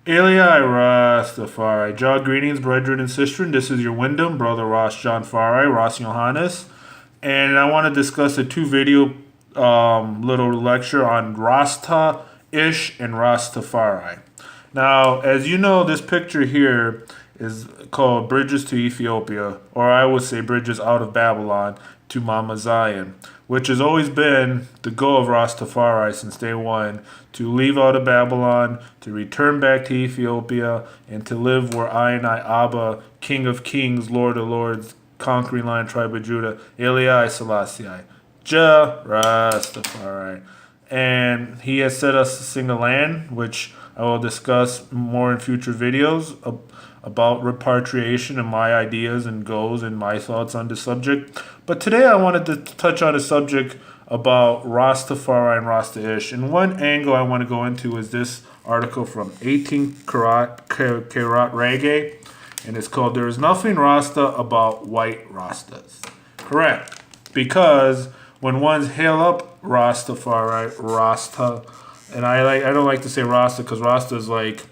Eli Rastafari. Jaw greetings, brethren and sistren. This is your Wyndham, Brother Ross John Farai, Ross Johannes. And I want to discuss a two-video little lecture on Rasta-ish and Rastafari. Now, as you know, this picture here is called Bridges to Ethiopia, or I would say Bridges out of Babylon to Mama Zion, which has always been the goal of Rastafari since day one, to leave out of Babylon, to return back to Ethiopia, and to live where I and I, Abba, King of Kings, Lord of Lords, conquering lion, tribe of Judah, Eli Selassie, Jah Rastafari. And he has set us to sing a land, which I will discuss more in future videos about repatriation and my ideas and goals and my thoughts on the subject. But today I wanted to touch on a subject about Rastafari and Rasta-ish. And one angle I want to go into is this article from 18 Karat Reggae, and it's called "There is Nothing Rasta About White Rastas." Correct. Because when ones hail up Rastafari, Rasta, and I don't like to say Rasta because Rasta is like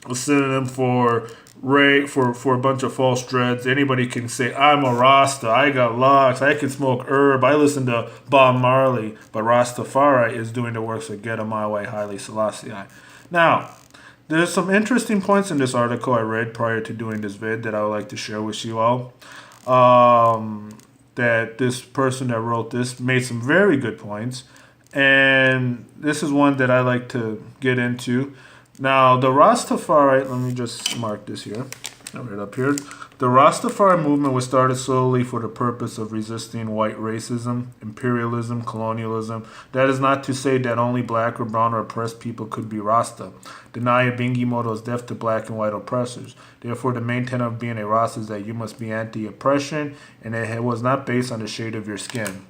a synonym for a bunch of false dreads. Anybody can say, I'm a Rasta, I got locks, I can smoke herb, I listen to Bob Marley, but Rastafari is doing the work, so get 'em my way, Haile Selassie. Now, there's some interesting points in this article I read prior to doing this vid that I would like to share with you all. That this person that wrote this made some very good points, and this is one that I like to get into. Now, the Rastafari, let me just mark this here, right up here. The Rastafari movement was started solely for the purpose of resisting white racism, imperialism, colonialism. That is not to say that only black or brown or oppressed people could be Rasta. Denaya Bingi motto is death to black and white oppressors. Therefore, the main tenet of being a Rasta is that you must be anti-oppression, and it was not based on the shade of your skin.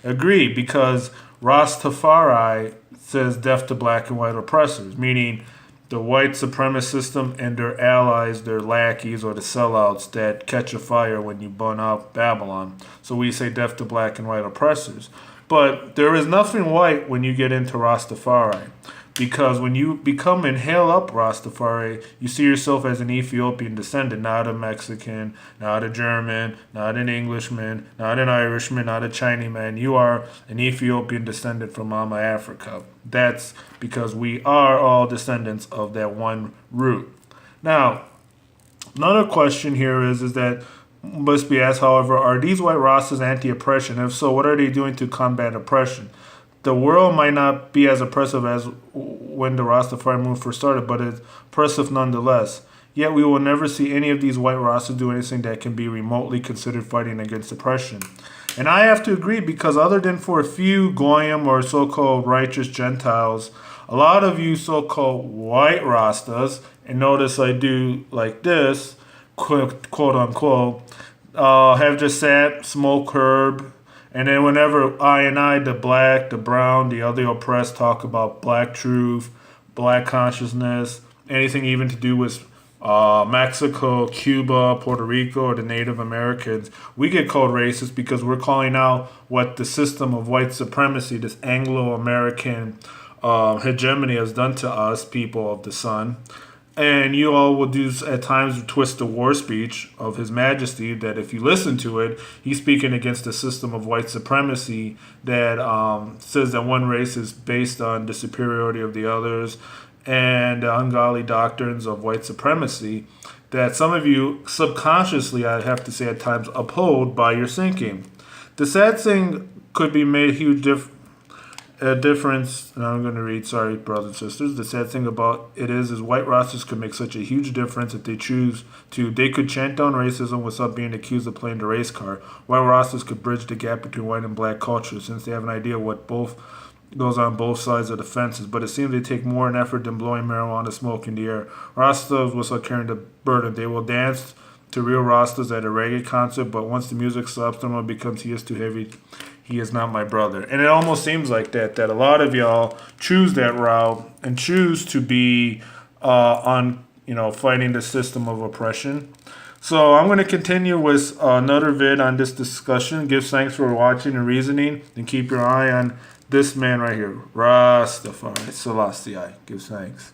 Agreed, because Rastafari says death to black and white oppressors, meaning the white supremacist system and their allies, their lackeys or the sellouts that catch a fire when you burn out Babylon. So we say death to black and white oppressors. But there is nothing white when you get into Rastafari. Because when you become and hail up Rastafari, you see yourself as an Ethiopian descendant, not a Mexican, not a German, not an Englishman, not an Irishman, not a Chinaman. You are an Ethiopian descendant from Mama Africa. That's because we are all descendants of that one root. Now, another question here is that must be asked, however, are these white Rastas anti-oppression? If so, what are they doing to combat oppression? The world might not be as oppressive as when the Rastafari movement first started, but it's oppressive nonetheless. Yet we will never see any of these white Rastas do anything that can be remotely considered fighting against oppression. And I have to agree, because other than for a few Goyim or so-called righteous Gentiles, a lot of you so-called white Rastas, and notice I do like this, quote unquote, have just sat, smoked herb, and then whenever I, the black, the brown, the other oppressed talk about black truth, black consciousness, anything even to do with Mexico, Cuba, Puerto Rico, or the Native Americans, we get called racist because we're calling out what the system of white supremacy, this Anglo-American hegemony has done to us, people of the sun. And you all will do at times twist the war speech of His Majesty that if you listen to it, he's speaking against the system of white supremacy that says that one race is based on the superiority of the others and the ungodly doctrines of white supremacy that some of you subconsciously, I have to say at times, uphold by your thinking. The sad thing could be made a huge difference, and I'm going to read, sorry, brothers and sisters. The sad thing about it is white Rastas could make such a huge difference if they choose to. They could chant down racism without being accused of playing the race card. White Rastas could bridge the gap between white and black culture since they have an idea what both goes on both sides of the fences. But it seems they take more an effort than blowing marijuana smoke in the air. Rastas will start carrying the burden. They will dance to real Rastas at a reggae concert, but once the music stops, someone becomes he is too heavy. He is not my brother. And it almost seems like that a lot of y'all choose that route and choose to be fighting the system of oppression. So I'm going to continue with another vid on this discussion. Give thanks for watching and reasoning, and keep your eye on this man right here, Rastafari Selassie. Give thanks.